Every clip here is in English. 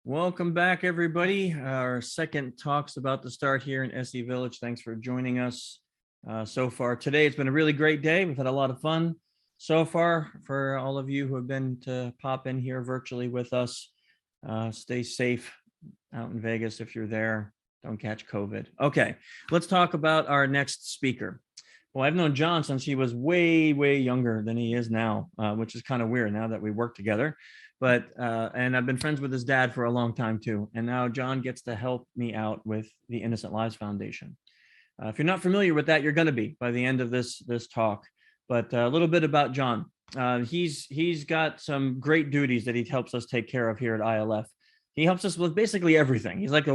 Welcome back, everybody. Our second talk's about to start here in SE Village. Thanks for joining us so far today. It's been a really great day. We've had a lot of fun so far. For all of you who have been to pop in here virtually with us, stay safe out in Vegas if you're there. Don't catch COVID. Okay, let's talk about our next speaker. Well, I've known John since he was way, way younger than he is now, which is kind of weird now that we work together. But and I've been friends with his dad for a long time too. And now John gets to help me out with the Innocent Lives Foundation. If you're not familiar with that, you're going to be by the end of this talk. But a little bit about John. He's got some great duties that he helps us take care of here at ILF. He helps us with basically everything. He's like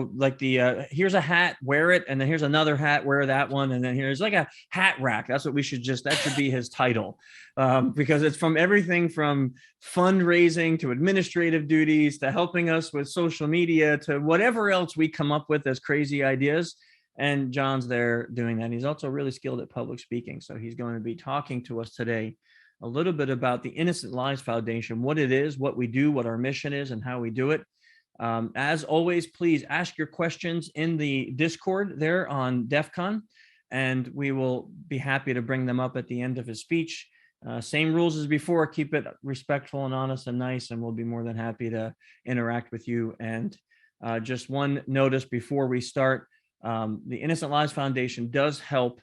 here's a hat, wear it, and then here's another hat, wear that one, and then here's like a hat rack. That's what that should be his title, because it's from everything from fundraising to administrative duties to helping us with social media to whatever else we come up with as crazy ideas. And John's there doing that. He's also really skilled at public speaking. So he's going to be talking to us today a little bit about the Innocent Lives Foundation, what it is, what we do, what our mission is, and how we do it. As always, please ask your questions in the Discord there on DEFCON, and we will be happy to bring them up at the end of his speech. Same rules as before, keep it respectful and honest and nice, and we'll be more than happy to interact with you. And just one notice before we start, the Innocent Lives Foundation does help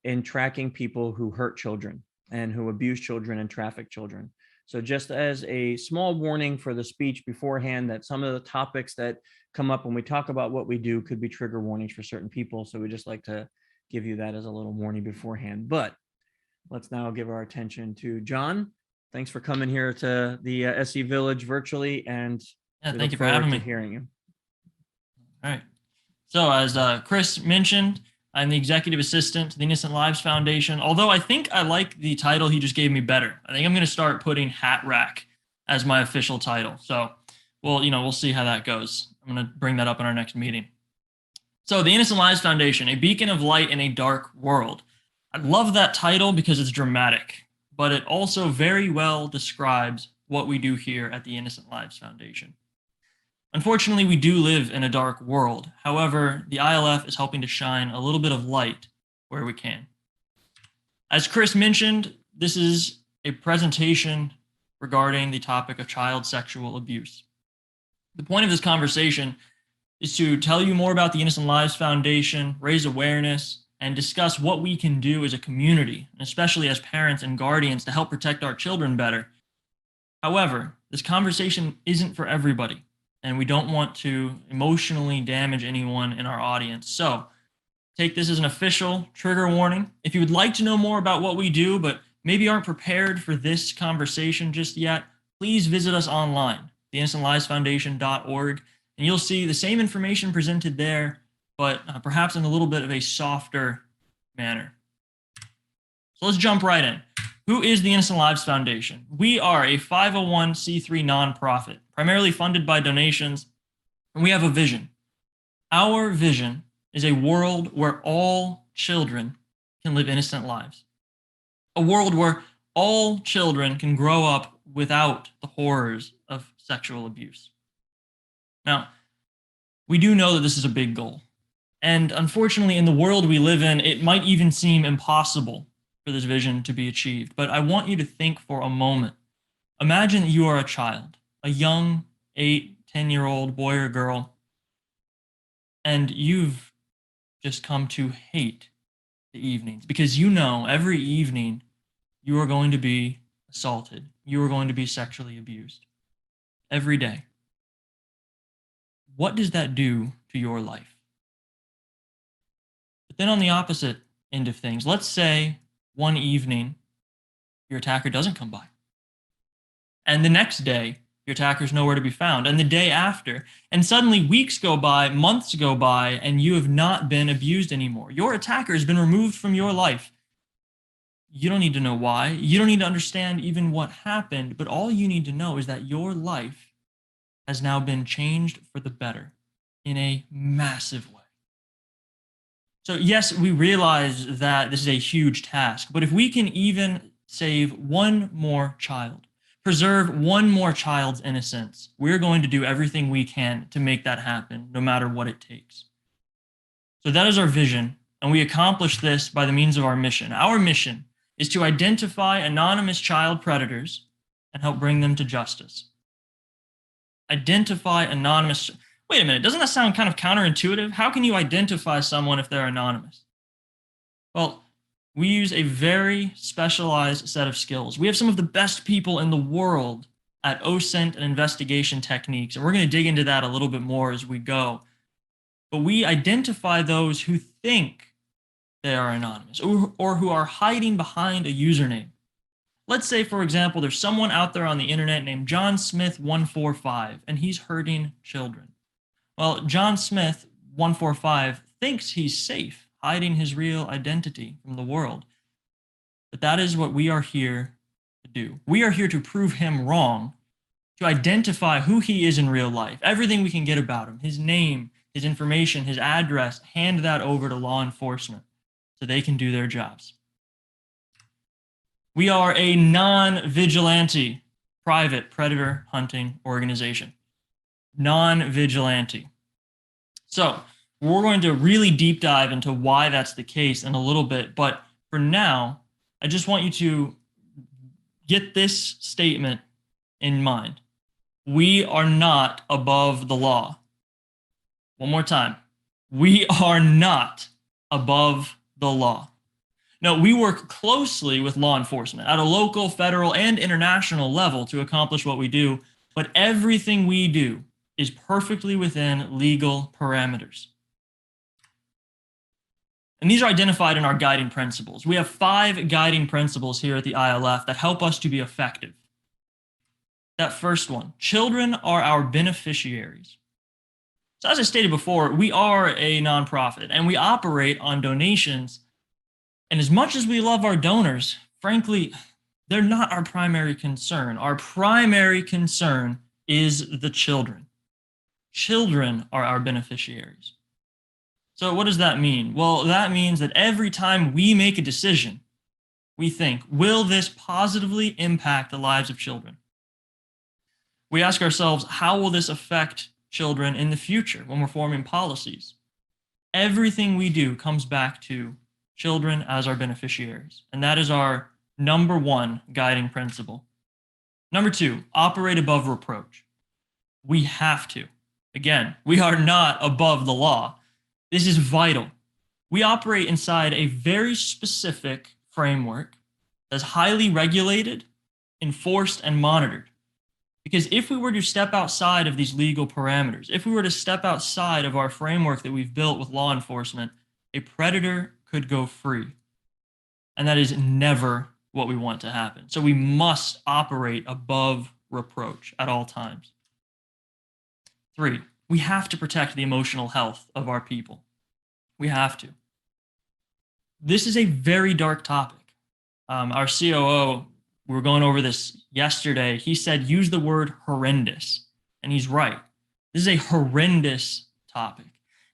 in tracking people who hurt children and who abuse children and traffic children. So just as a small warning for the speech beforehand, that some of the topics that come up when we talk about what we do could be trigger warnings for certain people. So we just like to give you that as a little warning beforehand. But let's now give our attention to John. Thanks for coming here to the SE Village virtually. And thank you for having me. Hearing you. All right. So as Chris mentioned, I'm the executive assistant to the Innocent Lives Foundation, although I think I like the title he just gave me better. I think I'm going to start putting hat rack as my official title. So we'll see how that goes. I'm going to bring that up in our next meeting. So the Innocent Lives Foundation, a beacon of light in a dark world. I love that title because it's dramatic, but it also very well describes what we do here at the Innocent Lives Foundation. Unfortunately, we do live in a dark world. However, the ILF is helping to shine a little bit of light where we can. As Chris mentioned, this is a presentation regarding the topic of child sexual abuse. The point of this conversation is to tell you more about the Innocent Lives Foundation, raise awareness, and discuss what we can do as a community, and especially as parents and guardians, to help protect our children better. However, this conversation isn't for everybody, and we don't want to emotionally damage anyone in our audience. So take this as an official trigger warning. If you would like to know more about what we do, but maybe aren't prepared for this conversation just yet, please visit us online, theinnocentLivesFoundation.org, and you'll see the same information presented there, but perhaps in a little bit of a softer manner. So let's jump right in. Who is the Innocent Lives Foundation? We are a 501c3 nonprofit, primarily funded by donations, and we have a vision. Our vision is a world where all children can live innocent lives. A world where all children can grow up without the horrors of sexual abuse. Now, we do know that this is a big goal. And unfortunately, in the world we live in, it might even seem impossible for this vision to be achieved. But I want you to think for a moment. Imagine that you are a child, a young 8, 10-year-old boy or girl, and you've just come to hate the evenings because you know every evening you are going to be assaulted. You are going to be sexually abused every day. What does that do to your life? But then on the opposite end of things, let's say one evening your attacker doesn't come by. And the next day, your attacker's nowhere to be found. And the day after, and suddenly weeks go by, months go by, and you have not been abused anymore. Your attacker has been removed from your life. You don't need to know why. You don't need to understand even what happened, but all you need to know is that your life has now been changed for the better in a massive way. So yes, we realize that this is a huge task, but if we can even save one more child, preserve one more child's innocence, we're going to do everything we can to make that happen, no matter what it takes. So that is our vision, and we accomplish this by the means of our mission. Our mission is to identify anonymous child predators and help bring them to justice. Identify anonymous. Wait a minute, doesn't that sound kind of counterintuitive? How can you identify someone if they're anonymous? Well, we use a very specialized set of skills. We have some of the best people in the world at OSINT and investigation techniques, and we're going to dig into that a little bit more as we go. But we identify those who think they are anonymous or who are hiding behind a username. Let's say, for example, there's someone out there on the internet named John Smith 145, and he's hurting children. Well, John Smith 145 thinks he's safe, hiding his real identity from the world. But that is what we are here to do. We are here to prove him wrong, to identify who he is in real life, everything we can get about him, his name, his information, his address, hand that over to law enforcement so they can do their jobs. We are a non-vigilante private predator hunting organization. Non-vigilante. So we're going to really deep dive into why that's the case in a little bit. But for now, I just want you to get this statement in mind. We are not above the law. One more time. We are not above the law. No, we work closely with law enforcement at a local, federal, and international level to accomplish what we do, but everything we do is perfectly within legal parameters. And these are identified in our guiding principles. We have 5 guiding principles here at the ILF that help us to be effective. That first one, children are our beneficiaries. So as I stated before, we are a nonprofit and we operate on donations. And as much as we love our donors, frankly, they're not our primary concern. Our primary concern is the children. Children are our beneficiaries. So what does that mean? Well, that means that every time we make a decision, we think, will this positively impact the lives of children? We ask ourselves, how will this affect children in the future when we're forming policies? Everything we do comes back to children as our beneficiaries. And that is our number 1 guiding principle. Number 2, operate above reproach. We have to. Again, we are not above the law. This is vital. We operate inside a very specific framework that's highly regulated, enforced, and monitored. Because if we were to step outside of these legal parameters, if we were to step outside of our framework that we've built with law enforcement, a predator could go free. And that is never what we want to happen. So we must operate above reproach at all times. 3, we have to protect the emotional health of our people. We have to. This is a very dark topic. Our COO, we were going over this yesterday. He said, use the word horrendous. And he's right. This is a horrendous topic.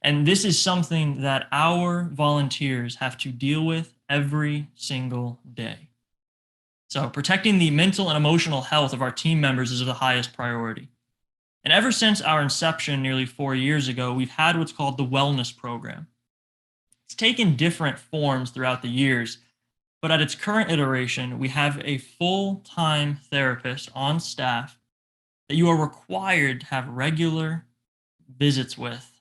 And this is something that our volunteers have to deal with every single day. So protecting the mental and emotional health of our team members is of the highest priority. And ever since our inception nearly 4 years ago, we've had what's called the wellness program. It's taken different forms throughout the years, but at its current iteration, we have a full-time therapist on staff that you are required to have regular visits with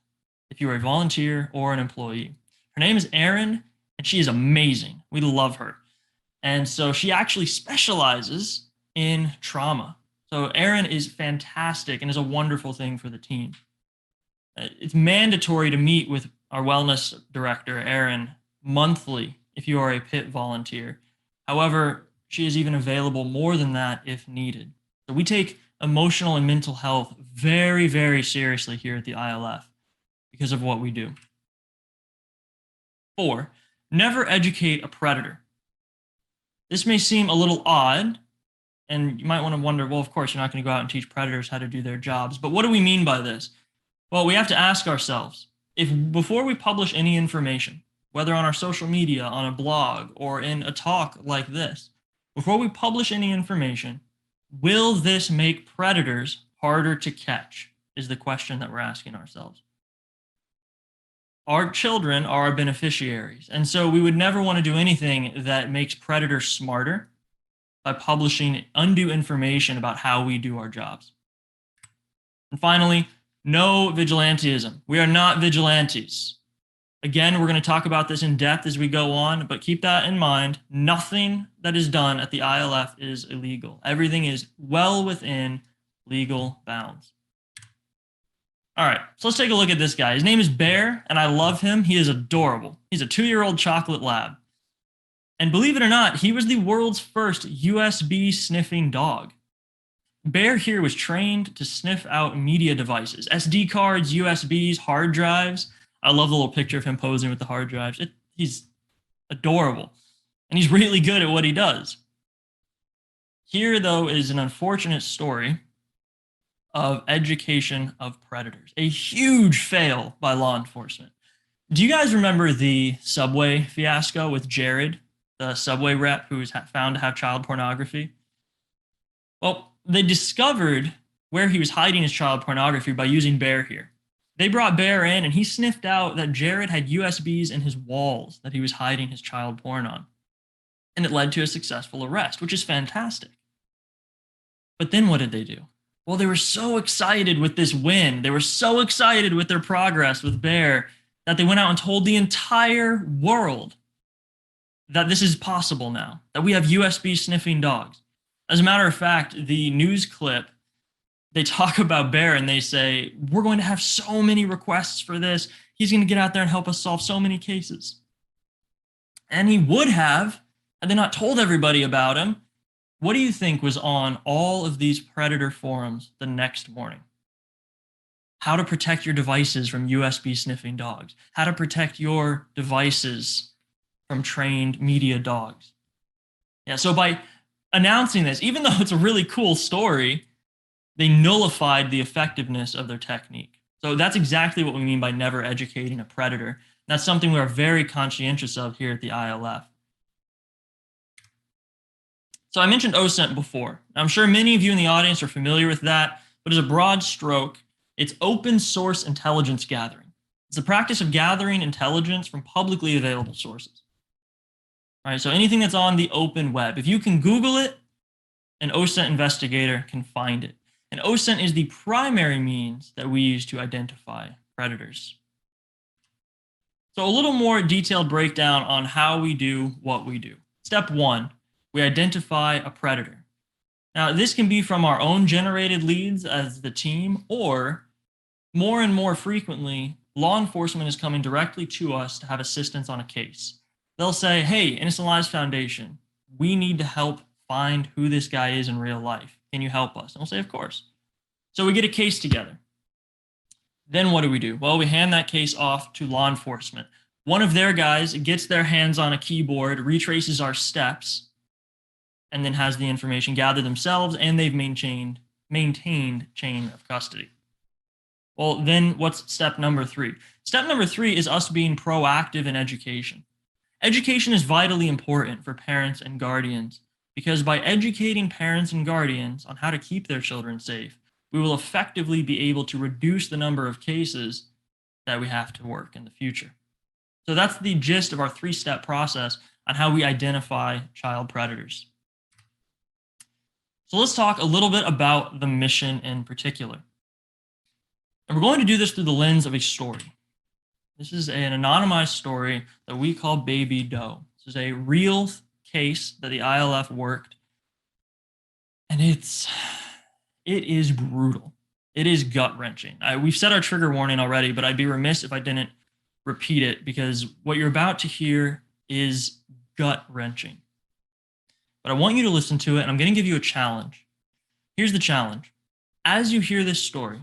if you are a volunteer or an employee. Her name is Erin, and she is amazing. We love her. And so she actually specializes in trauma. So Erin is fantastic and is a wonderful thing for the team. It's mandatory to meet with our wellness director, Erin, monthly if you are a PIT volunteer. However, she is even available more than that if needed. So we take emotional and mental health very, very seriously here at the ILF because of what we do. 4, never educate a predator. This may seem a little odd, and you might want to wonder, well, of course, you're not going to go out and teach predators how to do their jobs. But what do we mean by this? Well, we have to ask ourselves, if before we publish any information, whether on our social media, on a blog, or in a talk like this, before we publish any information, Will this make predators harder to catch? Is the question that we're asking ourselves. Our children are our beneficiaries, and so we would never want to do anything that makes predators smarter by publishing undue information about how we do our jobs. And finally, no vigilantism. We are not vigilantes. Again, we're going to talk about this in depth as we go on, but keep that in mind. Nothing that is done at the ILF is illegal. Everything is well within legal bounds. All right, so let's take a look at this guy. His name is Bear, and I love him. He is adorable. He's a 2-year-old chocolate lab. And believe it or not, he was the world's first USB sniffing dog. Bear here was trained to sniff out media devices, SD cards, USBs, hard drives. I love the little picture of him posing with the hard drives. He's adorable, and he's really good at what he does. Here, though, is an unfortunate story of education of predators. A huge fail by law enforcement. Do you guys remember the Subway fiasco with Jared, the Subway rep who was found to have child pornography? Well, they discovered where he was hiding his child pornography by using Bear here. They brought Bear in, and he sniffed out that Jared had USBs in his walls that he was hiding his child porn on. And it led to a successful arrest, which is fantastic. But then what did they do? Well, they were so excited with this win. They were so excited with their progress with Bear that they went out and told the entire world that this is possible now, that we have USB sniffing dogs. As a matter of fact, the news clip, they talk about Bear and they say, we're going to have so many requests for this. He's going to get out there and help us solve so many cases. And he would have, had they not told everybody about him. What do you think was on all of these predator forums the next morning? How to protect your devices from USB sniffing dogs. How to protect your devices from trained media dogs. Yeah, so by announcing this, even though it's a really cool story, they nullified the effectiveness of their technique. So that's exactly what we mean by never educating a predator. That's something we are very conscientious of here at the ILF. So I mentioned OSINT before. I'm sure many of you in the audience are familiar with that, but as a broad stroke, it's open source intelligence gathering. It's the practice of gathering intelligence from publicly available sources. All right, so anything that's on the open web, if you can Google it, an OSINT investigator can find it. And OSINT is the primary means that we use to identify predators. So a little more detailed breakdown on how we do what we do. Step 1, we identify a predator. Now, this can be from our own generated leads as the team, or more and more frequently, law enforcement is coming directly to us to have assistance on a case. They'll say, hey, Innocent Lives Foundation, we need to help find who this guy is in real life. Can you help us? And we'll say, of course. So we get a case together. Then what do? Well, we hand that case off to law enforcement. One of their guys gets their hands on a keyboard, retraces our steps, and then has the information gathered themselves, and they've maintained chain of custody. Well, then what's step number 3? Step number 3 is us being proactive in education. Education is vitally important for parents and guardians, because by educating parents and guardians on how to keep their children safe, we will effectively be able to reduce the number of cases that we have to work in the future. So that's the gist of our 3-step process on how we identify child predators. So let's talk a little bit about the mission in particular. And we're going to do this through the lens of a story. This is an anonymized story that we call Baby Doe. This is a real case that the ILF worked. And it is brutal. It is gut-wrenching. We've set our trigger warning already, but I'd be remiss if I didn't repeat it, because what you're about to hear is gut-wrenching. But I want you to listen to it, and I'm going to give you a challenge. Here's the challenge. As you hear this story,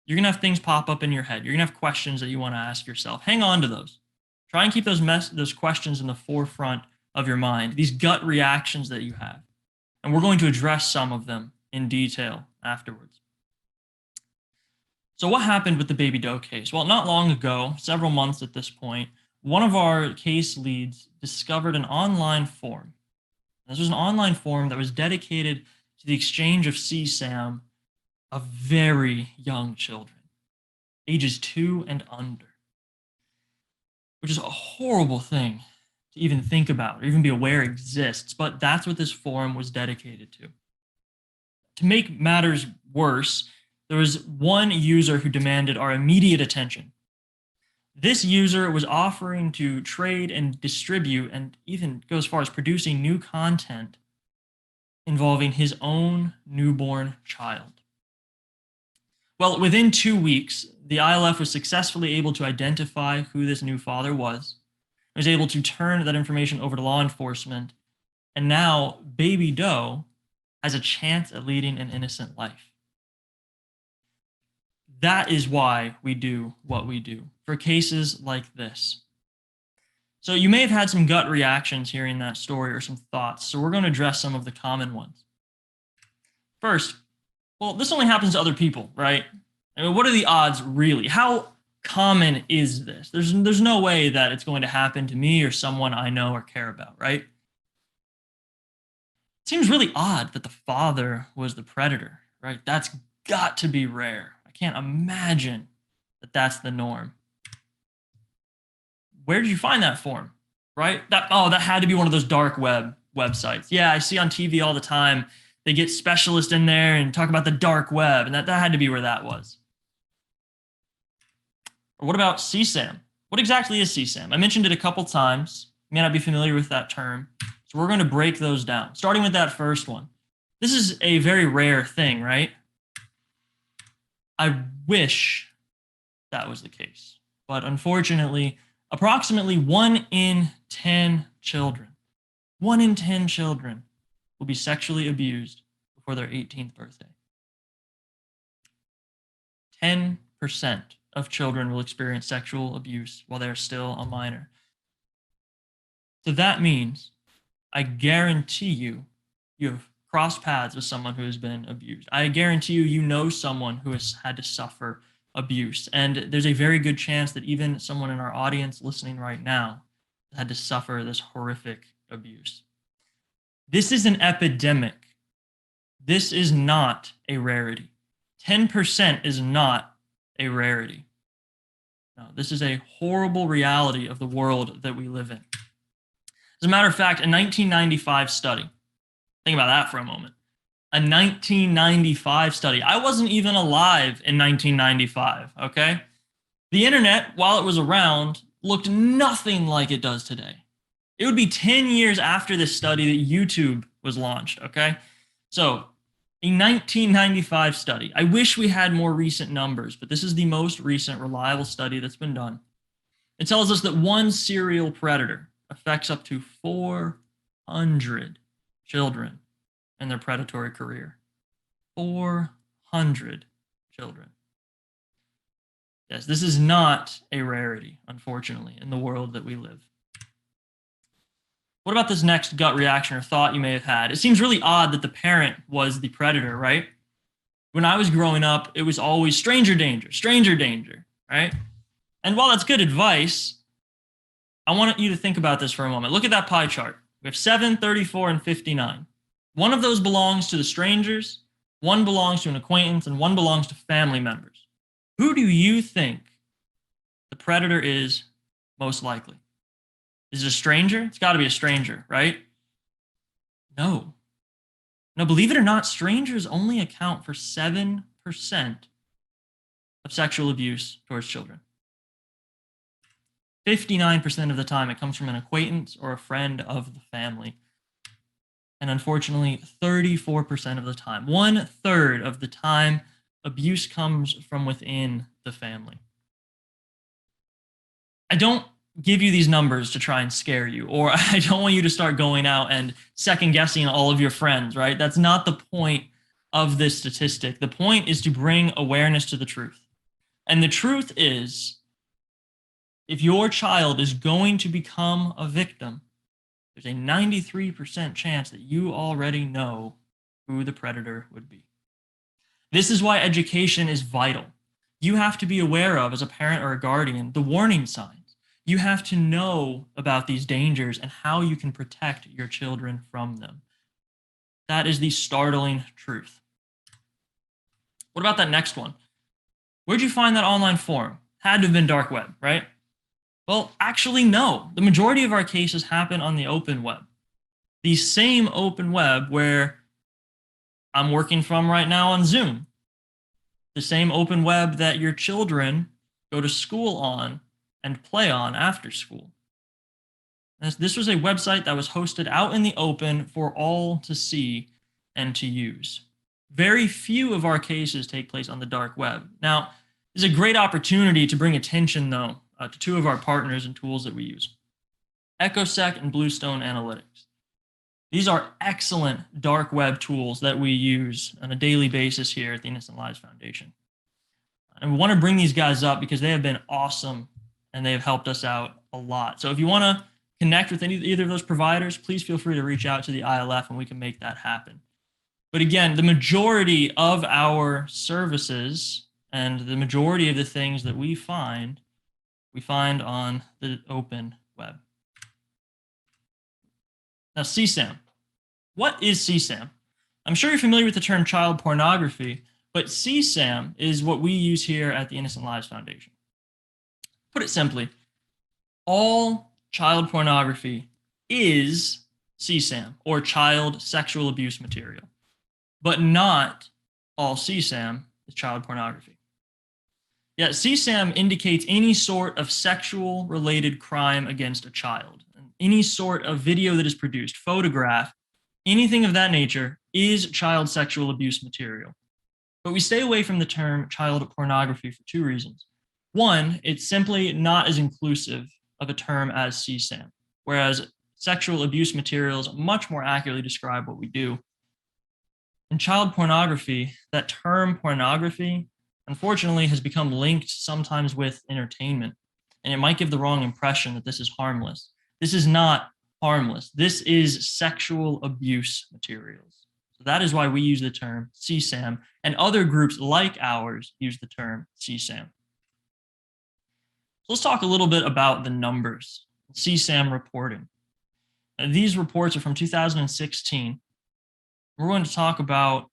you're going to have things pop up in your head. You're going to have questions that you want to ask yourself. Hang on to those. Try and keep those questions in the forefront of your mind, these gut reactions that you have. And we're going to address some of them in detail afterwards. So what happened with the Baby Doe case? Well, not long ago, several months at this point, one of our case leads discovered an online forum. This was an online forum that was dedicated to the exchange of CSAM of very young children, ages 2 and under, which is a horrible thing to even think about or even be aware exists, but that's what this forum was dedicated to. To make matters worse, there was one user who demanded our immediate attention. This user was offering to trade and distribute and even go as far as producing new content involving his own newborn child. Well, within 2 weeks, the ILF was successfully able to identify who this new father was, was able to turn that information over to law enforcement, and now Baby Doe has a chance at leading an innocent life. That is why we do what we do, for cases like this. So you may have had some gut reactions hearing that story or some thoughts, so we're going to address some of the common ones. First, well, this only happens to other people, right? I mean, what are the odds really? How common is this? There's no way that it's going to happen to me or someone I know or care about, right? It seems really odd that the father was the predator, right? That's got to be rare. I can't imagine that that's the norm. Where did you find that forum, right? That had to be one of those dark web websites. Yeah, I see on TV all the time. They get specialists in there and talk about the dark web, and that had to be where that was. Or what about CSAM? What exactly is CSAM? I mentioned it a couple times. You may not be familiar with that term. So we're going to break those down, starting with that first one. This is a very rare thing, right? I wish that was the case. But unfortunately, approximately 1 in 10 children, 1 in 10 children will be sexually abused before their 18th birthday. 10% of children will experience sexual abuse while they're still a minor. So that means, I guarantee you have crossed paths with someone who has been abused. I guarantee you know someone who has had to suffer abuse. And there's a very good chance that even someone in our audience listening right now had to suffer this horrific abuse. This is an epidemic. This is not a rarity. 10% is not a rarity. No, this is a horrible reality of the world that we live in. As a matter of fact, a 1995 study, think about that for a moment. A 1995 study. I wasn't even alive in 1995, okay? The internet, while it was around, looked nothing like it does today. It would be 10 years after this study that YouTube was launched, okay? So, a 1995 study. I wish we had more recent numbers, but this is the most recent reliable study that's been done. It tells us that one serial predator affects up to 400 children in their predatory career. 400 children. Yes, this is not a rarity, unfortunately, in the world that we live. What about this next gut reaction or thought you may have had? It seems really odd that the parent was the predator, right? When I was growing up, it was always stranger danger, right? And while that's good advice, I want you to think about this for a moment. Look at that pie chart. We have 7, 34, and 59. One of those belongs to the strangers, one belongs to an acquaintance, and one belongs to family members. Who do you think the predator is most likely? Is it a stranger? It's got to be a stranger, right? No. No, believe it or not, strangers only account for 7% of sexual abuse towards children. 59% of the time, it comes from an acquaintance or a friend of the family. And unfortunately, 34% of the time, 1/3 of the time, abuse comes from within the family. I don't give you these numbers to try and scare you, or I don't want you to start going out and second guessing all of your friends, right? That's not the point of this statistic. The point is to bring awareness to the truth. And the truth is, if your child is going to become a victim, there's a 93% chance that you already know who the predator would be. This is why education is vital. You have to be aware of, as a parent or a guardian, the warning signs. You have to know about these dangers and how you can protect your children from them. That is the startling truth. What about that next one? Where'd you find that online forum? Had to have been dark web, right? Well, actually, no. The majority of our cases happen on the open web. The same open web where I'm working from right now on Zoom. The same open web that your children go to school on and play on after school. This was a website that was hosted out in the open for all to see and to use. Very few of our cases take place on the dark web. Now, this is a great opportunity to bring attention, though, to two of our partners and tools that we use, EchoSec and Bluestone Analytics. These are excellent dark web tools that we use on a daily basis here at the Innocent Lives Foundation. And we want to bring these guys up because they have been awesome and they have helped us out a lot. So if you want to connect with either of those providers, please feel free to reach out to the ILF and we can make that happen. But again, the majority of our services and the majority of the things that we find on the open web. Now, CSAM. What is CSAM? I'm sure you're familiar with the term child pornography, but CSAM is what we use here at the Innocent Lives Foundation. Put it simply, all child pornography is CSAM, or child sexual abuse material, but not all CSAM is child pornography. Yet CSAM indicates any sort of sexual related crime against a child. Any sort of video that is produced, photograph, anything of that nature is child sexual abuse material. But we stay away from the term child pornography for two reasons. One, it's simply not as inclusive of a term as CSAM, whereas sexual abuse materials much more accurately describe what we do. In child pornography, that term pornography, unfortunately, has become linked sometimes with entertainment, and it might give the wrong impression that this is harmless. This is not harmless. This is sexual abuse materials. So that is why we use the term CSAM, and other groups like ours use the term CSAM. So let's talk a little bit about the numbers, CSAM reporting. These reports are from 2016. We're going to talk about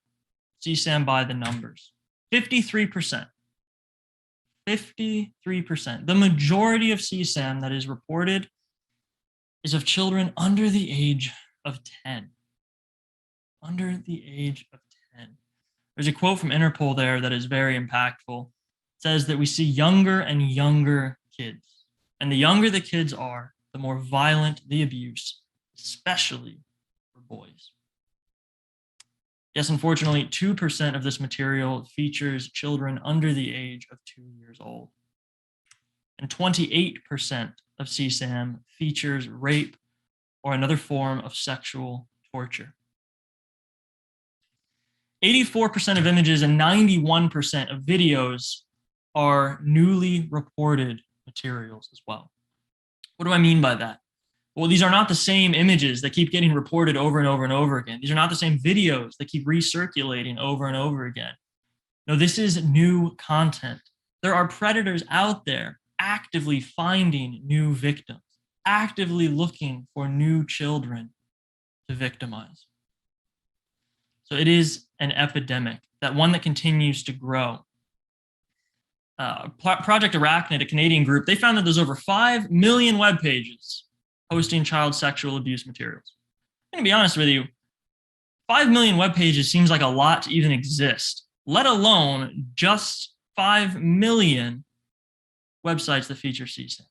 CSAM by the numbers. 53%. 53%. The majority of CSAM that is reported is of children under the age of 10. Under the age of 10. There's a quote from Interpol there that is very impactful. It says that we see younger and younger kids. And the younger the kids are, the more violent the abuse, especially for boys. Yes, unfortunately, 2% of this material features children under the age of 2 years old. And 28% of CSAM features rape or another form of sexual torture. 84% of images and 91% of videos are newly reported materials as well. What do I mean by that? Well, these are not the same images that keep getting reported over and over and over again. These are not the same videos that keep recirculating over and over again. No, this is new content. There are predators out there actively finding new victims, actively looking for new children to victimize. So it is an epidemic, that one that continues to grow. Project Arachnid, a Canadian group, they found that there's over 5 million web pages hosting child sexual abuse materials. I'm going to be honest with you, 5 million web pages seems like a lot to even exist, let alone just 5 million websites that feature CSAM.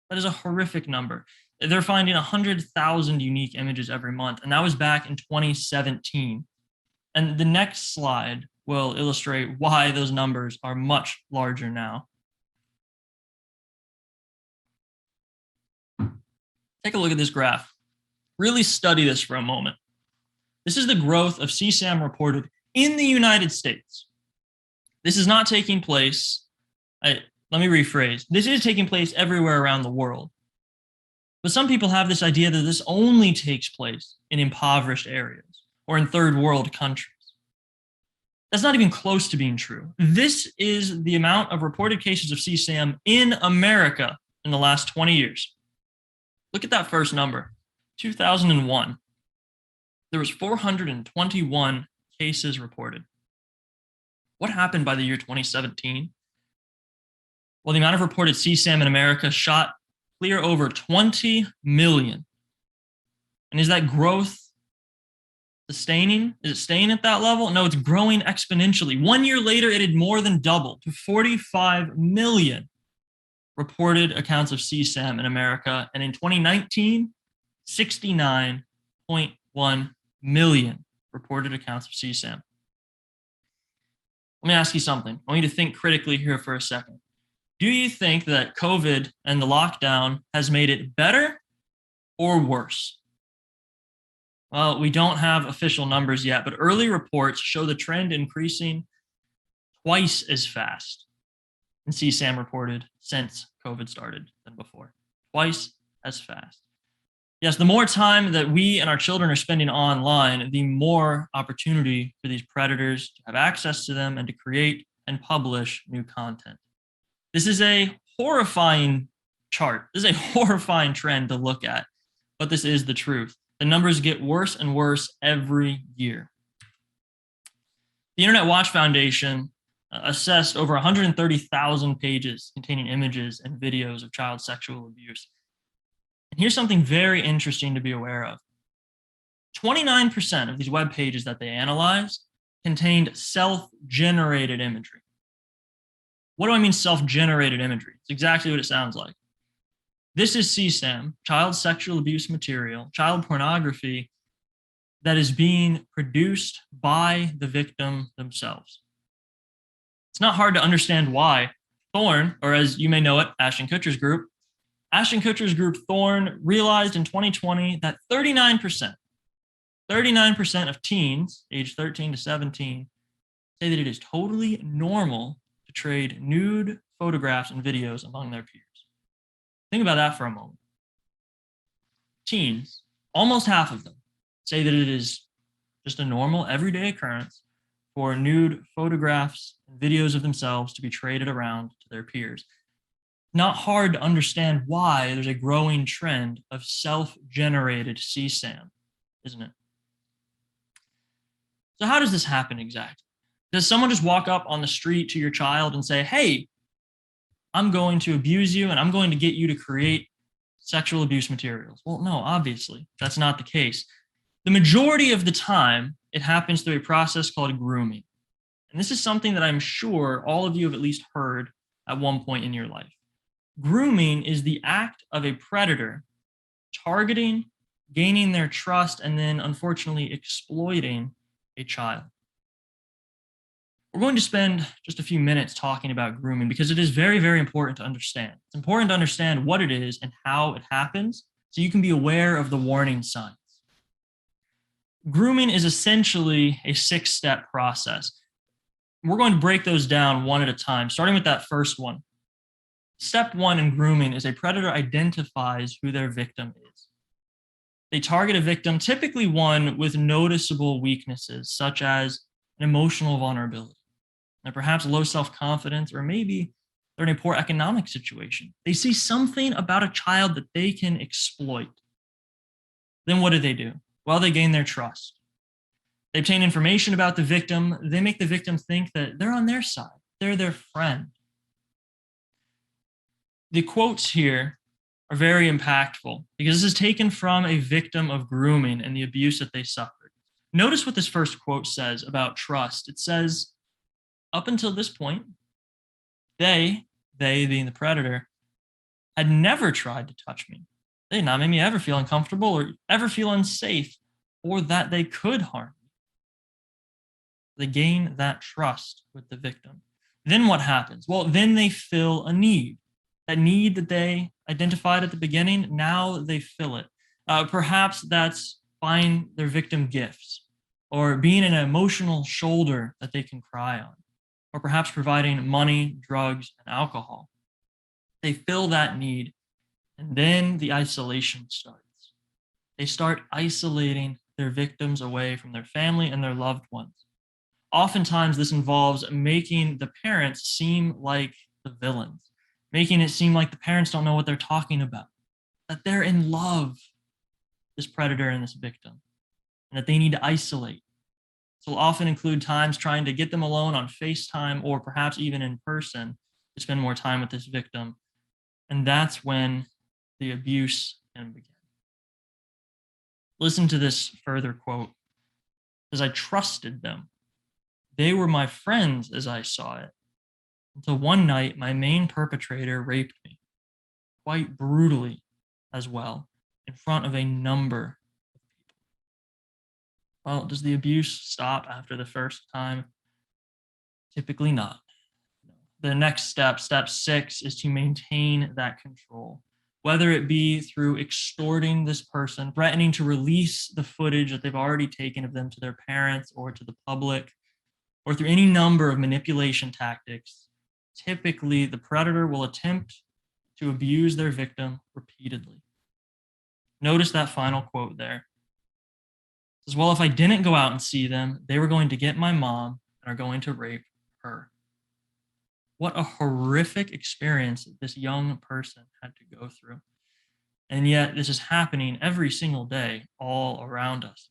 That is a horrific number. They're finding 100,000 unique images every month, and that was back in 2017. And the next slide will illustrate why those numbers are much larger now. Take a look at this graph. Really study this for a moment. This is the growth of CSAM reported in the United States. This is not taking place, let me rephrase, this is taking place everywhere around the world. But some people have this idea that this only takes place in impoverished areas or in third world countries. That's not even close to being true. This is the amount of reported cases of CSAM in America in the last 20 years. Look at that first number, 2001. there was 421 cases reported. What happened by the year 2017? Well, the amount of reported CSAM in America shot clear over 20 million. And is that growth sustaining? Is it staying at that level? No, it's growing exponentially. 1 year later, it had more than doubled to 45 million reported accounts of CSAM in America. And in 2019, 69.1 million reported accounts of CSAM. Let me ask you something. I want you to think critically here for a second. Do you think that COVID and the lockdown has made it better or worse? Well, we don't have official numbers yet, but early reports show the trend increasing twice as fast in CSAM reported since COVID started than before. Twice as fast. Yes, the more time that we and our children are spending online, the more opportunity for these predators to have access to them and to create and publish new content. This is a horrifying chart. This is a horrifying trend to look at, but this is the truth. The numbers get worse and worse every year. The Internet Watch Foundation assessed over 130,000 pages containing images and videos of child sexual abuse. And here's something very interesting to be aware of. 29% of these web pages that they analyzed contained self-generated imagery. What do I mean self-generated imagery? It's exactly what it sounds like. This is CSAM, child sexual abuse material, child pornography that is being produced by the victim themselves. It's not hard to understand why Thorn, or as you may know it, Ashton Kutcher's group Thorn realized in 2020 that 39% of teens aged 13 to 17 say that it is totally normal to trade nude photographs and videos among their peers. Think about that for a moment. Teens, almost half of them, say that it is just a normal, everyday occurrence for nude photographs and videos of themselves to be traded around to their peers. Not hard to understand why there's a growing trend of self-generated CSAM, isn't it? So how does this happen exactly? Does someone just walk up on the street to your child and say, hey, I'm going to abuse you and I'm going to get you to create sexual abuse materials? Well, no, obviously, that's not the case. The majority of the time, it happens through a process called grooming. And this is something that I'm sure all of you have at least heard at one point in your life. Grooming is the act of a predator targeting, gaining their trust, and then unfortunately exploiting a child. We're going to spend just a few minutes talking about grooming because it is very, very important to understand. It's important to understand what it is and how it happens so you can be aware of the warning signs. Grooming is essentially a 6-step process. We're going to break those down one at a time, starting with that first one. Step 1 in grooming is a predator identifies who their victim is. They target a victim, typically one with noticeable weaknesses, such as an emotional vulnerability, and perhaps low self-confidence, or maybe they're in a poor economic situation. They see something about a child that they can exploit. Then what do? Well, they gain their trust. They obtain information about the victim. They make the victim think that they're on their side. They're their friend. The quotes here are very impactful because this is taken from a victim of grooming and the abuse that they suffered. Notice what this first quote says about trust. It says, up until this point, they being the predator, had never tried to touch me. They did not make me ever feel uncomfortable or ever feel unsafe or that they could harm me. They gain that trust with the victim. Then what happens? Well, then they fill a need. That need that they identified at the beginning, now they fill it. Perhaps that's buying their victim gifts or being an emotional shoulder that they can cry on, or perhaps providing money, drugs, and alcohol. They fill that need, and then the isolation starts. They start isolating their victims away from their family and their loved ones. Oftentimes, this involves making the parents seem like the villains, making it seem like the parents don't know what they're talking about, that they're in love, this predator and this victim. and that they need to isolate. So will often include times trying to get them alone on FaceTime or perhaps even in person to spend more time with this victim. And that's when the abuse can begin. Listen to this further quote. As I trusted them. They were my friends as I saw it. Until one night, my main perpetrator raped me, quite brutally as well, in front of a number of people. Well, does the abuse stop after the first time? Typically not. The next step, step 6, is to maintain that control. Whether it be through extorting this person, threatening to release the footage that they've already taken of them to their parents or to the public, or through any number of manipulation tactics, typically the predator will attempt to abuse their victim repeatedly. Notice that final quote there. It says, well, if I didn't go out and see them, they were going to get my mom and are going to rape her. What a horrific experience that this young person had to go through. And yet this is happening every single day all around us.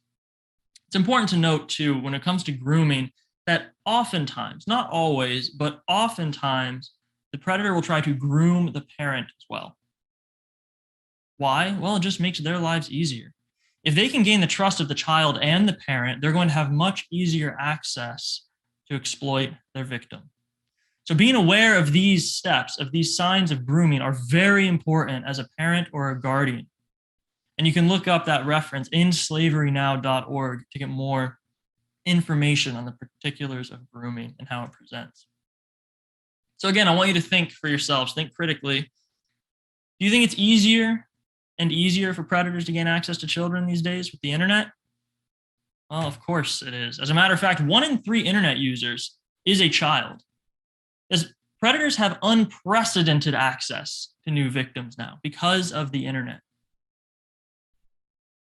It's important to note too, when it comes to grooming, that oftentimes, not always, but oftentimes, the predator will try to groom the parent as well. Why? Well, it just makes their lives easier. If they can gain the trust of the child and the parent, they're going to have much easier access to exploit their victim. So being aware of these steps, of these signs of grooming, are very important as a parent or a guardian. And you can look up that reference in slaverynow.org to get more information on the particulars of grooming and how it presents. So again, I want you to think for yourselves, think critically. Do you think it's easier and easier for predators to gain access to children these days with the internet? Well, of course it is. As a matter of fact, 1 in 3 internet users is a child. As predators have unprecedented access to new victims now because of the internet.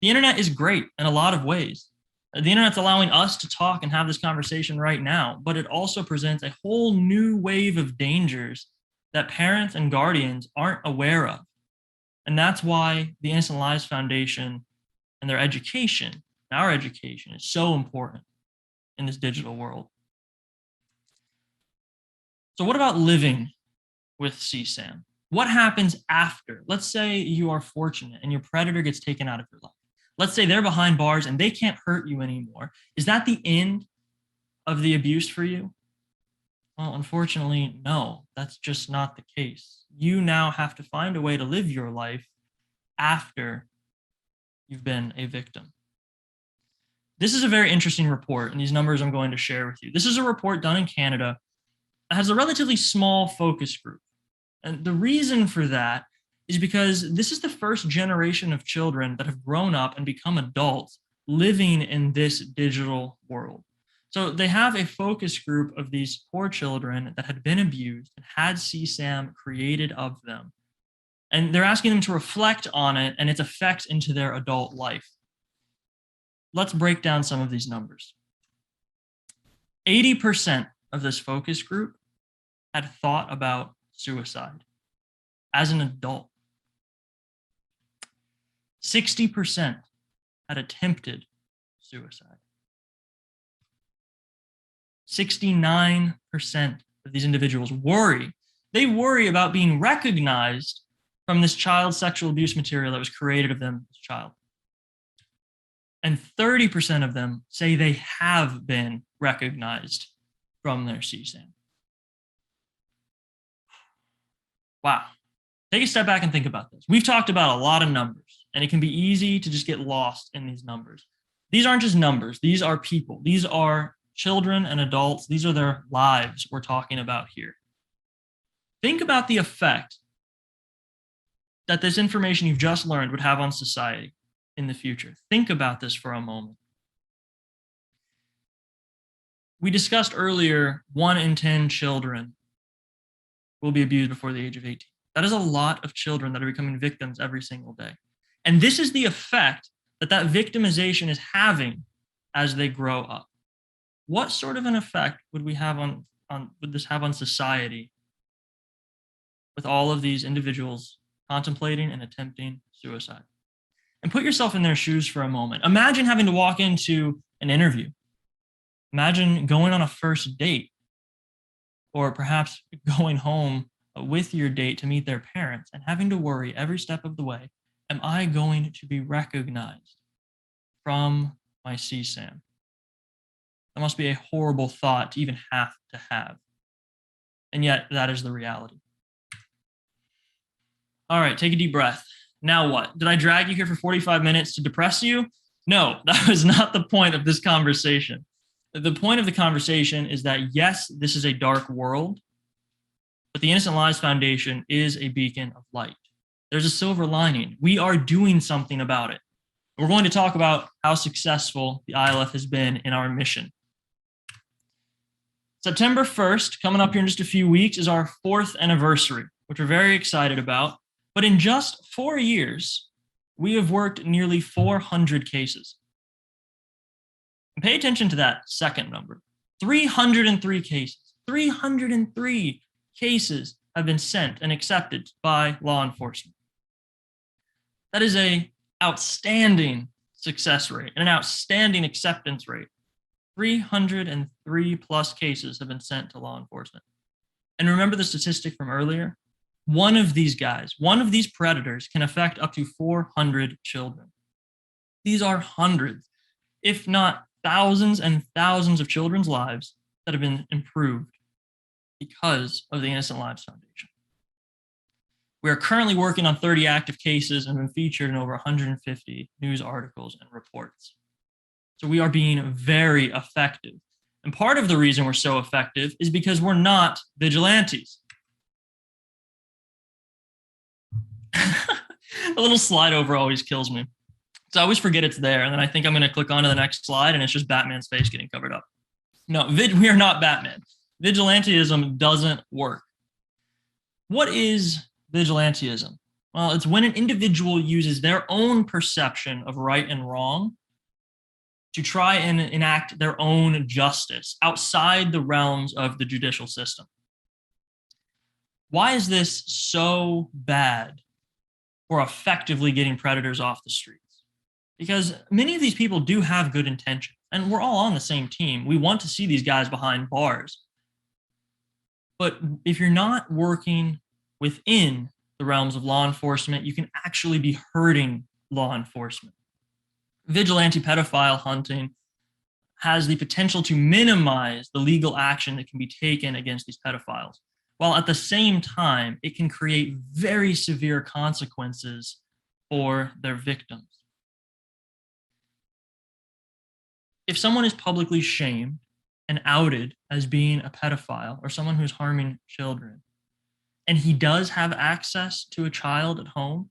The internet is great in a lot of ways. The internet's allowing us to talk and have this conversation right now, but it also presents a whole new wave of dangers that parents and guardians aren't aware of. And that's why the Innocent Lives Foundation and their education, our education, is so important in this digital world. So what about living with CSAM? What happens after? Let's say you are fortunate and your predator gets taken out of your life. Let's say they're behind bars and they can't hurt you anymore. Is that the end of the abuse for you? Well, unfortunately, no, that's just not the case. You now have to find a way to live your life after you've been a victim. This is a very interesting report, and these numbers I'm going to share with you. This is a report done in Canada. It has a relatively small focus group. And the reason for that is because this is the first generation of children that have grown up and become adults living in this digital world. So they have a focus group of these poor children that had been abused and had CSAM created of them. And they're asking them to reflect on it and its effects into their adult life. Let's break down some of these numbers. 80% of this focus group had thought about suicide as an adult. 60% had attempted suicide. 69% of these individuals worry. They worry about being recognized from this child sexual abuse material that was created of them as a child. And 30% of them say they have been recognized from their CSAM. Wow. Take a step back and think about this. We've talked about a lot of numbers, and it can be easy to just get lost in these numbers. These aren't just numbers. These are people. These are children and adults. These are their lives we're talking about here. Think about the effect that this information you've just learned would have on society in the future. Think about this for a moment. We discussed earlier 1 in 10 children will be abused before the age of 18. That is a lot of children that are becoming victims every single day. And this is the effect that victimization is having as they grow up. What sort of an effect would we have would this have on society with all of these individuals contemplating and attempting suicide? And put yourself in their shoes for a moment. Imagine having to walk into an interview. Imagine going on a first date, or perhaps going home with your date to meet their parents and having to worry every step of the way, am I going to be recognized from my CSAM? That must be a horrible thought to even have to have. And yet, that is the reality. All right, take a deep breath. Now what? Did I drag you here for 45 minutes to depress you? No, that was not the point of this conversation. The point of the conversation is that, yes, this is a dark world, but the Innocent Lives Foundation is a beacon of light. There's a silver lining. We are doing something about it. We're going to talk about how successful the ILF has been in our mission. September 1st, coming up here in just a few weeks, is our 4th anniversary, which we're very excited about. But in just 4 years, we have worked nearly 400 cases. And pay attention to that second number. 303 cases. 303 cases have been sent and accepted by law enforcement. That is an outstanding success rate and an outstanding acceptance rate. 303 plus cases have been sent to law enforcement. And remember the statistic from earlier? One of these guys, one of these predators can affect up to 400 children. These are hundreds, if not thousands and thousands of children's lives that have been improved because of the Innocent Lives Foundation. We are currently working on 30 active cases and have been featured in over 150 news articles and reports. So we are being very effective. And part of the reason we're so effective is because we're not vigilantes. The little slide over always kills me. So I always forget it's there, and then I think I'm going to click on to the next slide, and it's just Batman's face getting covered up. No, we are not Batman. Vigilantism doesn't work. What is vigilantism? Well, it's when an individual uses their own perception of right and wrong to try and enact their own justice outside the realms of the judicial system. Why is this so bad for effectively getting predators off the streets? Because many of these people do have good intentions, and we're all on the same team. We want to see these guys behind bars. But if you're not working within the realms of law enforcement, you can actually be hurting law enforcement. Vigilante pedophile hunting has the potential to minimize the legal action that can be taken against these pedophiles, while at the same time, it can create very severe consequences for their victims. If someone is publicly shamed and outed as being a pedophile or someone who's harming children, and he does have access to a child at home,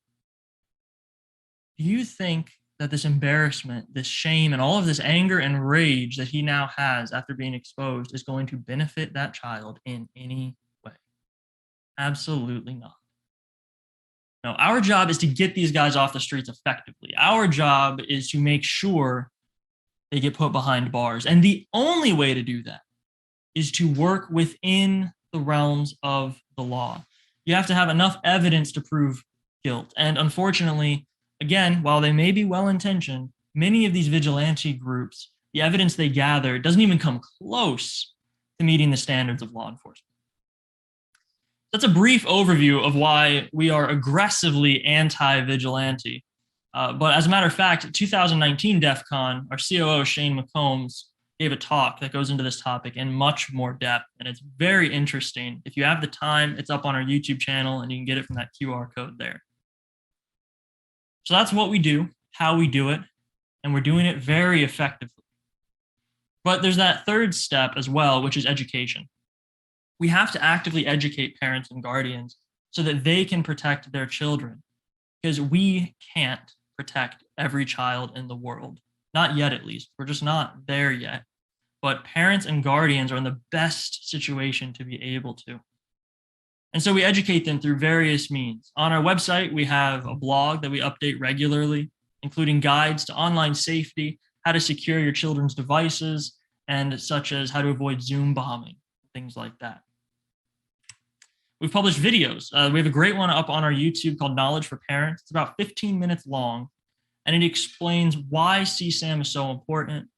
do you think that this embarrassment, this shame, and all of this anger and rage that he now has after being exposed is going to benefit that child in any way? Absolutely not. No, our job is to get these guys off the streets effectively. Our job is to make sure they get put behind bars. And the only way to do that is to work within the realms of the law. You have to have enough evidence to prove guilt. And unfortunately, again, while they may be well-intentioned, many of these vigilante groups, the evidence they gather doesn't even come close to meeting the standards of law enforcement. That's a brief overview of why we are aggressively anti-vigilante. But as a matter of fact, 2019 DEFCON, our COO, Shane McCombs, gave a talk that goes into this topic in much more depth, and it's very interesting. If you have the time, it's up on our YouTube channel, and you can get it from that QR code there. So that's what we do, how we do it, and we're doing it very effectively. But there's that third step as well, which is education. We have to actively educate parents and guardians so that they can protect their children, because we can't protect every child in the world. Not yet, at least. We're just not there yet. But parents and guardians are in the best situation to be able to. And so we educate them through various means. On our website, we have a blog that we update regularly, including guides to online safety, how to secure your children's devices, and such as how to avoid Zoom bombing, things like that. We've published videos. We have a great one up on our YouTube called Knowledge for Parents. It's about 15 minutes long, and it explains why CSAM is so important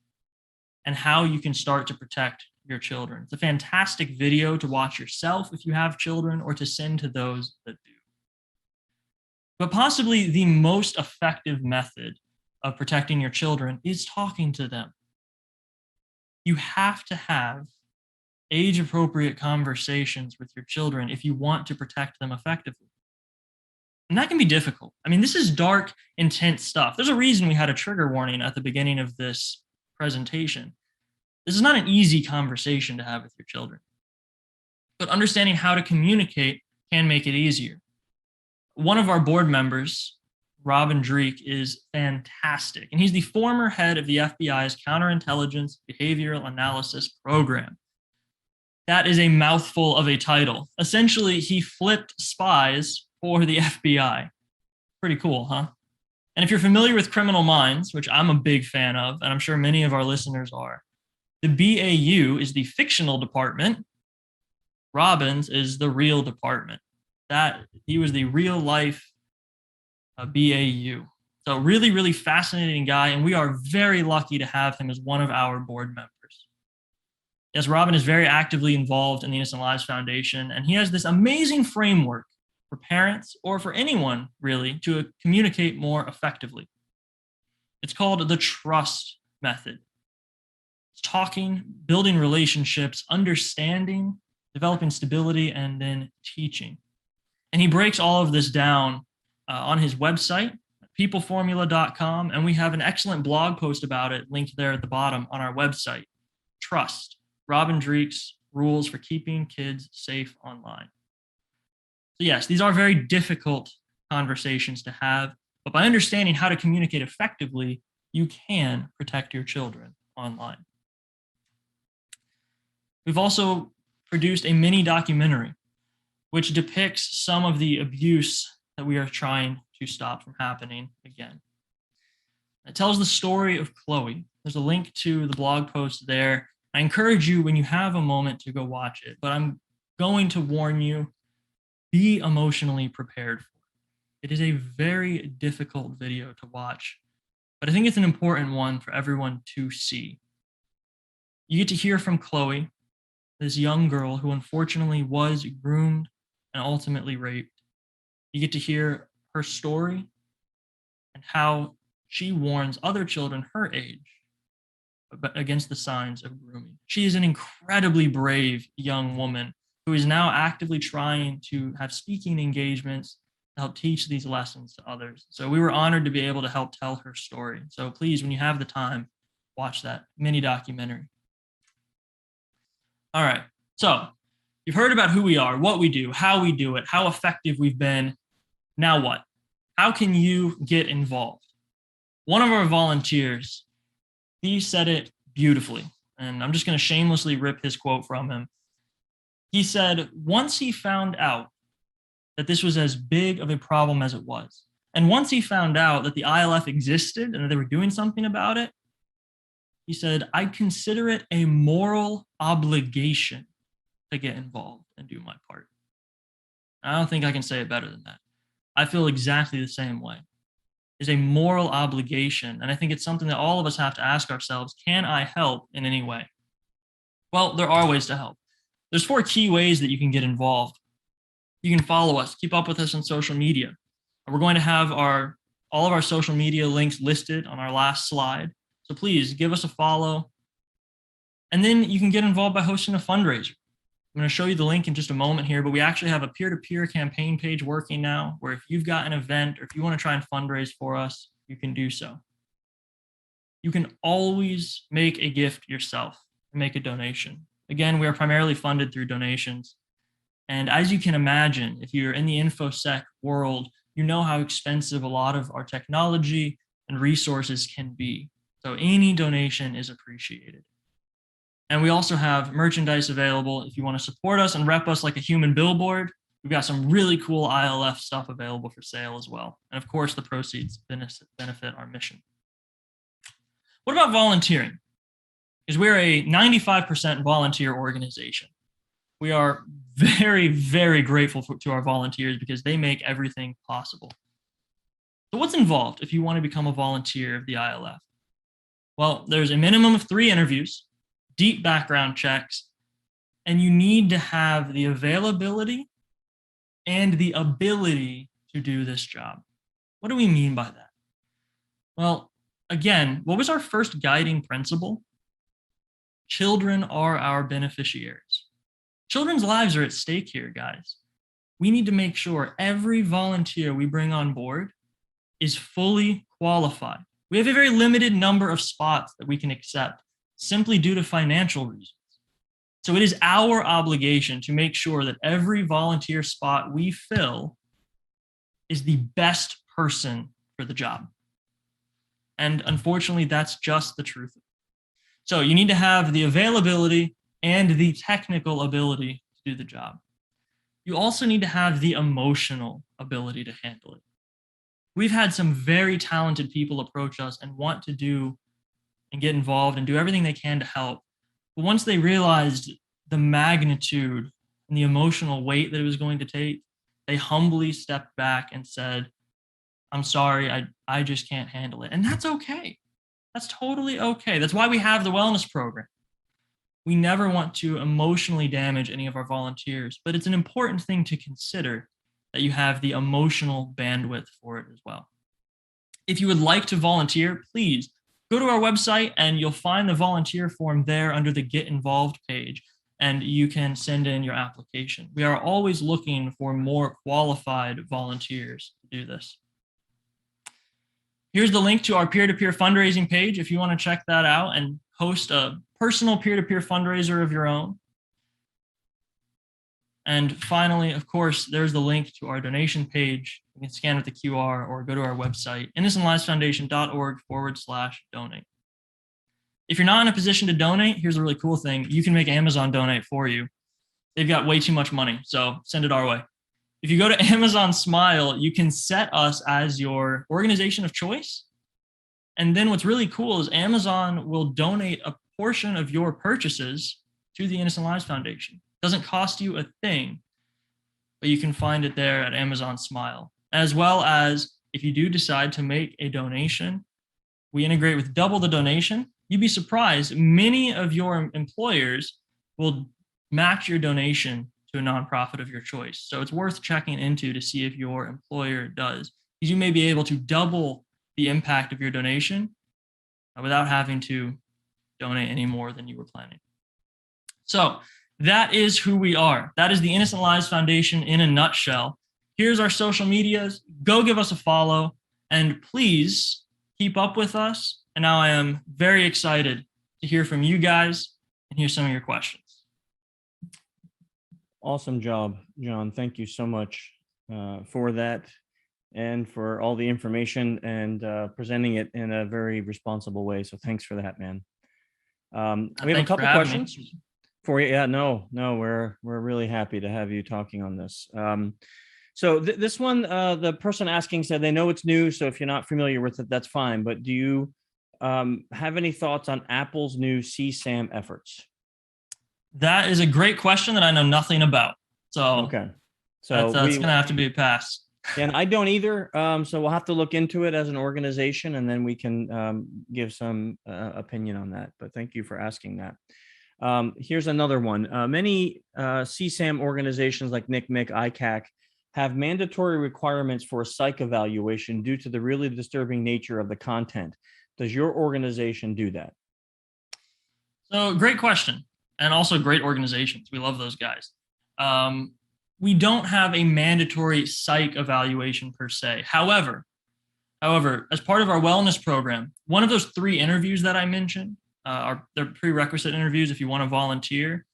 and how you can start to protect your children. It's a fantastic video to watch yourself if you have children or to send to those that do. But possibly the most effective method of protecting your children is talking to them. You have to have age-appropriate conversations with your children if you want to protect them effectively. And that can be difficult. I mean, this is dark, intense stuff. There's a reason we had a trigger warning at the beginning of this presentation. This is not an easy conversation to have with your children. But understanding how to communicate can make it easier. One of our board members, Robin Dreek, is fantastic. And he's the former head of the FBI's Counterintelligence Behavioral Analysis Program. That is a mouthful of a title. Essentially, he flipped spies for the FBI. Pretty cool, huh? And if you're familiar with Criminal Minds, which I'm a big fan of, and I'm sure many of our listeners are, the BAU is the fictional department. Robin's is the real department. He was the real life BAU. So really, really fascinating guy, and we are very lucky to have him as one of our board members. Yes, Robin is very actively involved in the Innocent Lives Foundation, and he has this amazing framework for parents or for anyone really to communicate more effectively. It's called the trust method. It's talking, building relationships, understanding, developing stability, and then teaching. And he breaks all of this down on his website, peopleformula.com, and we have an excellent blog post about it linked there at the bottom on our website. Trust, Robin Dreek's rules for keeping kids safe online. So yes, these are very difficult conversations to have, but by understanding how to communicate effectively, you can protect your children online. We've also produced a mini documentary which depicts some of the abuse that we are trying to stop from happening again. It tells the story of Chloe. There's a link to the blog post there. I encourage you, when you have a moment, to go watch it, but I'm going to warn you, be emotionally prepared for it. It is a very difficult video to watch, but I think it's an important one for everyone to see. You get to hear from Chloe, this young girl who unfortunately was groomed and ultimately raped. You get to hear her story and how she warns other children her age against the signs of grooming. She is an incredibly brave young woman who is now actively trying to have speaking engagements to help teach these lessons to others. So we were honored to be able to help tell her story. So please, when you have the time, watch that mini documentary. All right, so you've heard about who we are, what we do, how we do it, how effective we've been. Now what? How can you get involved? One of our volunteers, he said it beautifully, and I'm just going to shamelessly rip his quote from him. He said, once he found out that this was as big of a problem as it was, and once he found out that the ILF existed and that they were doing something about it, he said, I consider it a moral obligation to get involved and do my part. I don't think I can say it better than that. I feel exactly the same way. It's a moral obligation, and I think it's something that all of us have to ask ourselves, can I help in any way? Well, there are ways to help. There's 4 key ways that you can get involved. You can follow us, keep up with us on social media. We're going to have all of our social media links listed on our last slide. So please give us a follow. And then you can get involved by hosting a fundraiser. I'm going to show you the link in just a moment here, but we actually have a peer-to-peer campaign page working now, where if you've got an event or if you want to try and fundraise for us, you can do so. You can always make a gift yourself and make a donation. Again, we are primarily funded through donations. And as you can imagine, if you're in the InfoSec world, you know how expensive a lot of our technology and resources can be. So any donation is appreciated. And we also have merchandise available if you want to support us and rep us like a human billboard. We've got some really cool ILF stuff available for sale as well. And of course, the proceeds benefit our mission. What about volunteering? Because we're a 95% volunteer organization. We are very, very grateful to our volunteers because they make everything possible. So what's involved if you want to become a volunteer of the ILF? Well, there's a minimum of 3 interviews, deep background checks, and you need to have the availability and the ability to do this job. What do we mean by that? Well, again, what was our first guiding principle? Children are our beneficiaries. Children's lives are at stake here, guys. We need to make sure every volunteer we bring on board is fully qualified. We have a very limited number of spots that we can accept simply due to financial reasons. So it is our obligation to make sure that every volunteer spot we fill is the best person for the job. And unfortunately, that's just the truth. So you need to have the availability and the technical ability to do the job. You also need to have the emotional ability to handle it. We've had some very talented people approach us and want to do and get involved and do everything they can to help. But once they realized the magnitude and the emotional weight that it was going to take, they humbly stepped back and said, I'm sorry, I just can't handle it. And that's okay. That's totally okay. That's why we have the wellness program. We never want to emotionally damage any of our volunteers, but it's an important thing to consider that you have the emotional bandwidth for it as well. If you would like to volunteer, please go to our website and you'll find the volunteer form there under the Get Involved page, and you can send in your application. We are always looking for more qualified volunteers to do this. Here's the link to our peer-to-peer fundraising page if you want to check that out and host a personal peer-to-peer fundraiser of your own. And finally, of course, there's the link to our donation page. You can scan with the QR or go to our website, innocentlives.org/donate. If you're not in a position to donate, here's a really cool thing. You can make Amazon donate for you. They've got way too much money, so send it our way. If you go to Amazon Smile, you can set us as your organization of choice. And then what's really cool is Amazon will donate a portion of your purchases to the Innocent Lives Foundation. It doesn't cost you a thing, but you can find it there at Amazon Smile. As well as if you do decide to make a donation, we integrate with double the donation. You'd be surprised, many of your employers will match your donation to a nonprofit of your choice. So it's worth checking into to see if your employer does, because you may be able to double the impact of your donation without having to donate any more than you were planning. So that is who we are. That is the Innocent Lives Foundation in a nutshell. Here's our social medias. Go give us a follow, and please keep up with us. And now I am very excited to hear from you guys and hear some of your questions. Awesome job, John. Thank you so much for that and for all the information and presenting it in a very responsible way. So thanks for that, man. We have a couple questions for you. Yeah, no, we're really happy to have you talking on this. So this one, the person asking said they know it's new, so if you're not familiar with it, that's fine. But do you have any thoughts on Apple's new CSAM efforts? That is a great question that I know nothing about. So okay, so that's going to have to be a pass. And I don't either. So we'll have to look into it as an organization, and then we can give some opinion on that. But thank you for asking that. Here's another one. Many CSAM organizations like NCMEC, ICAC have mandatory requirements for a psych evaluation due to the really disturbing nature of the content. Does your organization do that? So great question. And also great organizations. We love those guys. We don't have a mandatory psych evaluation per se. However, as part of our wellness program, one of those 3 interviews that I mentioned, they're prerequisite interviews if you want to volunteer,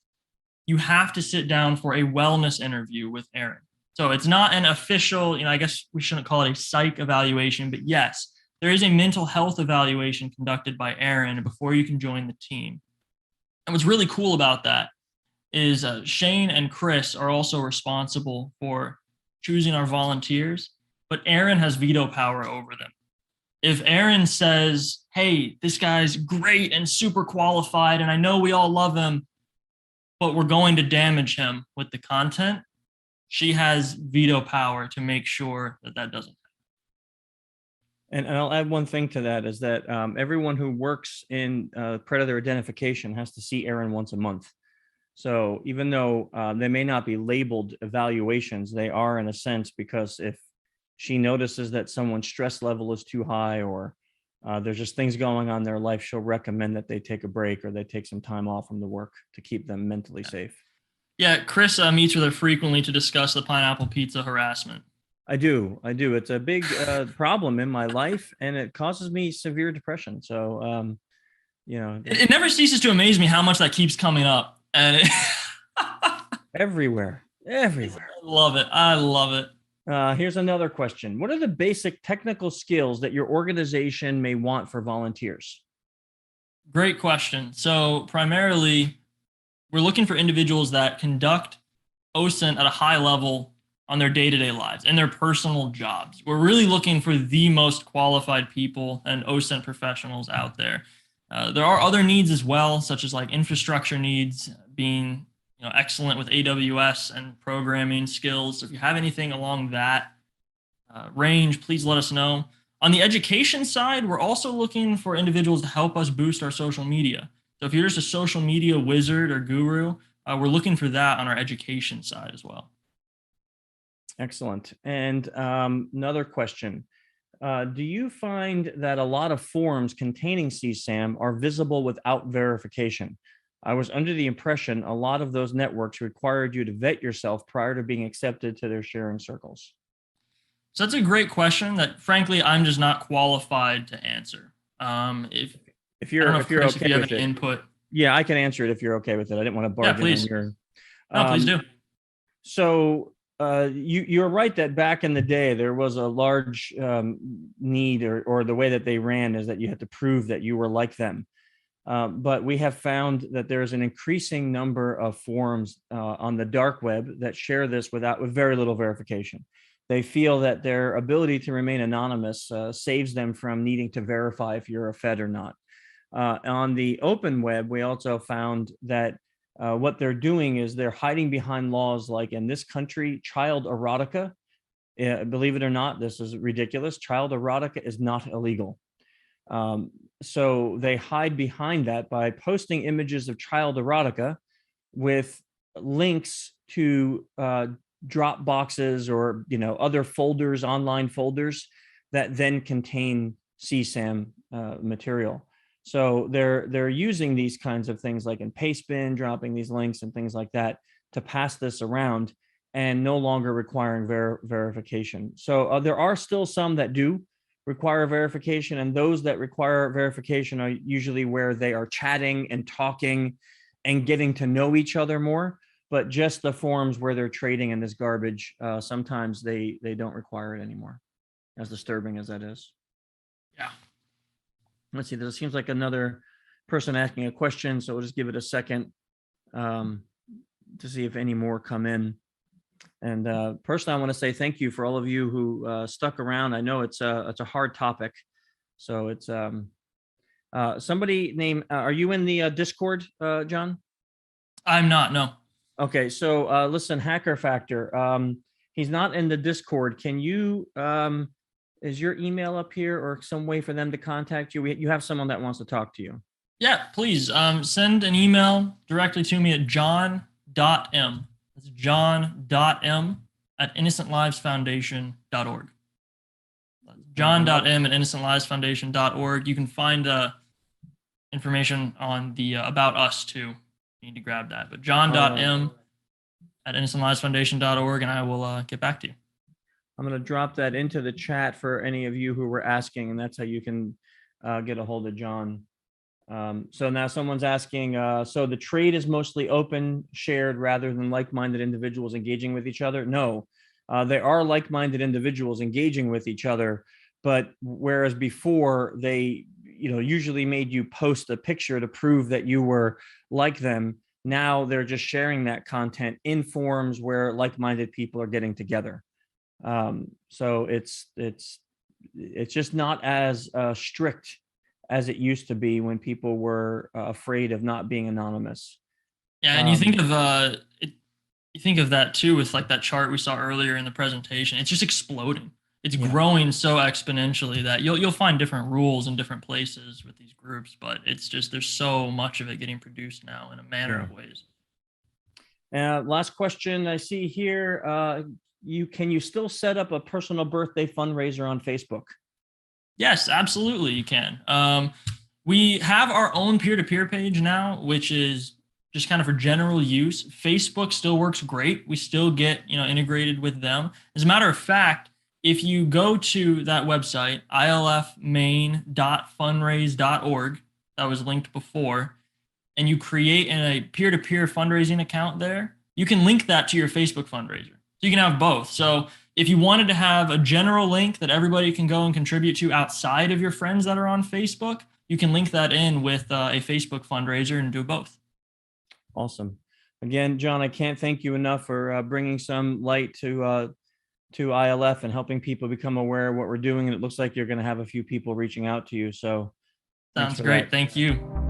you have to sit down for a wellness interview with Aaron. So it's not an official, I guess we shouldn't call it a psych evaluation, but yes, there is a mental health evaluation conducted by Aaron before you can join the team. And what's really cool about that is Shane and Chris are also responsible for choosing our volunteers, but Aaron has veto power over them. If Aaron says, hey, this guy's great and super qualified, and I know we all love him, but we're going to damage him with the content, she has veto power to make sure that that doesn't happen. And I'll add one thing to that is that everyone who works in predator identification has to see Erin once a month. So even though they may not be labeled evaluations, they are in a sense, because if she notices that someone's stress level is too high, or there's just things going on in their life, she'll recommend that they take a break or they take some time off from the work to keep them mentally safe. Yeah, Chris meets with her frequently to discuss the pineapple pizza harassment. I do. It's a big problem in my life, and it causes me severe depression. So, It never ceases to amaze me how much that keeps coming up. And everywhere. I love it. I love it. Here's another question. What are the basic technical skills that your organization may want for volunteers? Great question. So primarily, we're looking for individuals that conduct OSINT at a high level on their day-to-day lives and their personal jobs. We're really looking for the most qualified people and OSINT professionals out there. There are other needs as well, such as like infrastructure needs, being excellent with AWS and programming skills. So if you have anything along that range, please let us know. On the education side, we're also looking for individuals to help us boost our social media. So if you're just a social media wizard or guru, we're looking for that on our education side as well. Excellent. And another question. Do you find that a lot of forms containing CSAM are visible without verification? I was under the impression a lot of those networks required you to vet yourself prior to being accepted to their sharing circles. So that's a great question that, frankly, I'm just not qualified to answer. If you have any input, yeah, I can answer it if you're okay with it. I didn't want to barge in on your. No, please do. So you're right that back in the day there was a large need, or the way that they ran is that you had to prove that you were like them. But we have found that there's an increasing number of forums on the dark web that share this with very little verification. They feel that their ability to remain anonymous saves them from needing to verify if you're a Fed or not. On the open web, we also found that what they're doing is they're hiding behind laws like, in this country, child erotica. Believe it or not, this is ridiculous. Child erotica is not illegal. So they hide behind that by posting images of child erotica with links to drop boxes or other folders, online folders that then contain CSAM material. So they're using these kinds of things like in Pastebin, dropping these links and things like that to pass this around and no longer requiring verification. So there are still some that do require verification, and those that require verification are usually where they are chatting and talking and getting to know each other more. But just the forums where they're trading in this garbage, sometimes they don't require it anymore, as disturbing as that is. Yeah. Let's see, there seems like another person asking a question, so we'll just give it a second to see if any more come in. And personally, I want to say thank you for all of you who stuck around. I know it's a hard topic, so it's somebody named. Are you in the Discord, John? I'm not. No. Okay, so listen, Hacker Factor. He's not in the Discord. Can you? Is your email up here, or some way for them to contact you? You have someone that wants to talk to you. Yeah, please send an email directly to me at john.m. That's john.m at innocentlivesfoundation.org. John.m at innocentlivesfoundation.org. You can find information on the About Us too. You need to grab that. But john.m at innocentlivesfoundation.org, and I will get back to you. I'm going to drop that into the chat for any of you who were asking, and that's how you can get a hold of John. So now someone's asking, so the trade is mostly open, shared, rather than like-minded individuals engaging with each other? No, there are like-minded individuals engaging with each other, but whereas before they usually made you post a picture to prove that you were like them, now they're just sharing that content in forums where like-minded people are getting together. So it's just not as strict as it used to be when people were afraid of not being anonymous. Yeah, and you think of that too with like that chart we saw earlier in the presentation. It's just exploding. it's growing so exponentially that you'll find different rules in different places with these groups, but it's just there's so much of it getting produced now in a manner of ways. Last question I see here. Can you still set up a personal birthday fundraiser on Facebook? Yes, absolutely, you can. We have our own peer-to-peer page now, which is just kind of for general use. Facebook still works great. We still get, integrated with them. As a matter of fact, if you go to that website, ilfmaine.fundraise.org, that was linked before, and you create a peer-to-peer fundraising account there, you can link that to your Facebook fundraiser. So you can have both. So if you wanted to have a general link that everybody can go and contribute to outside of your friends that are on Facebook, you can link that in with a Facebook fundraiser and do both. Awesome. Again, John, I can't thank you enough for bringing some light to ILF and helping people become aware of what we're doing. And it looks like you're going to have a few people reaching out to you. So sounds great. Thank you.